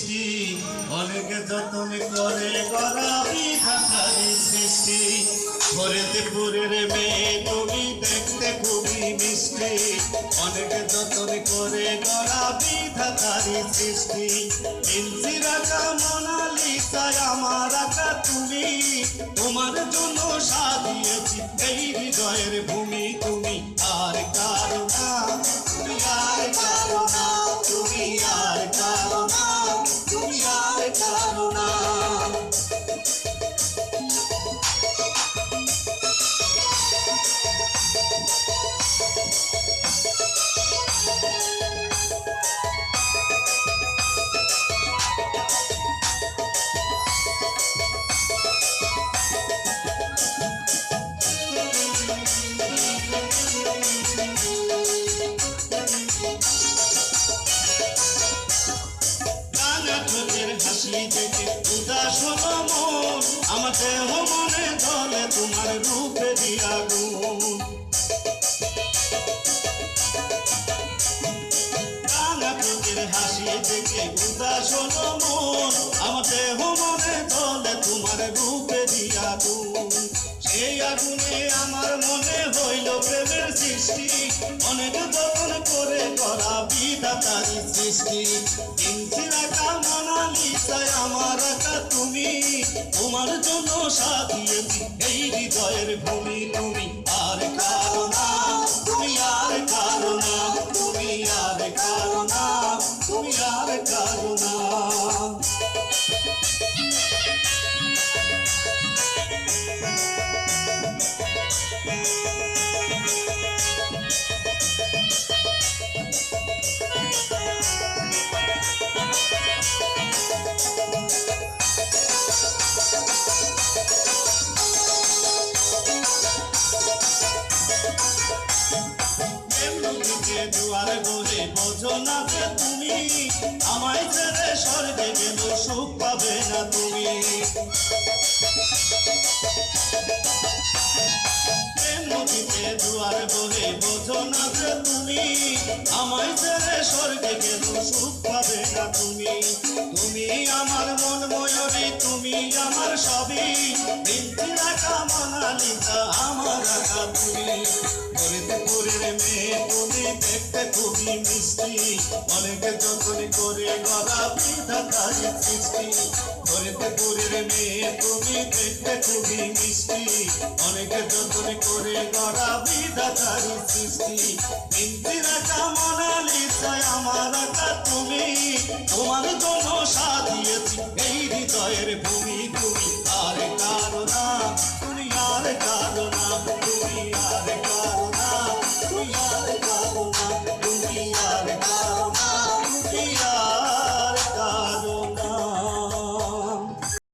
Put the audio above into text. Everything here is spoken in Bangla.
সৃষ্টি অনেকে যতন করে গড়া বিধাতারি সৃষ্টি ফরিদপুরের মেয়ে তুমি দেখতে খুবই মিষ্টি অনেকে যতন করে গড়া বিধাতারি সৃষ্টি ইনসিরাকা মোনালিসায় আমার আকা তুমি তোমার জন্য সাজিয়েছি এই হৃদয়ের ভূমি তুমি আর কারো না তুমি আর কারো না তুমি আর কারো না তুমি আর কারো না হাসি দেখে উদাস হলো মন আমার দেহ মনে জ্বলে তোমার রূপে আগুন রাঙা চোখের হাসি দেখে উদাস হলো মন আমার দেহ মনে জ্বলে তোমার রূপে আগুন সেই আগুনে আমার মনে হইল প্রেমের সৃষ্টি অনেক যতন করে করা বিধাতারি সৃষ্টি ইনসিরাকা মোনালিসায় আমার আকা তুমি তোমার জন্য সাজিয়েছি এই হৃদয়ের ভূমি তুমি আর কারো না তুমি আর কারো না তুমি আর কারো না তুমি আর কারো না দুয়ার বলে বোঝো না যে তুমি আমায় ছেড়ে স্বর্গে গেল সুখ পাবে না তুমি নদীতে দুয়ার বলে বোঝো না যে তুমি আমায় ছেড়ে স্বর্গে গেল সুখ পাবে না তুমি তুমি আমার মন ময়ূরী তুমি আমার সবই ইনসিরাকা মোনালিসা আমার আকা তুমি ফরিদপুরের মেয়ে তুমি দেখতে খুবই মিষ্টি অনেকে যতন করে গড়া বিধাতারি সৃষ্টি ফরিদপুরের মেয়ে তুমি দেখতে খুবই মিষ্টি অনেকে যতন করে গড়া বিধাতারি সৃষ্টি ইনসিরাকা মোনালিসায় আমার আকা তুমি তোমার জন্য সাজিয়েছি এই হৃদয়ের ভূমি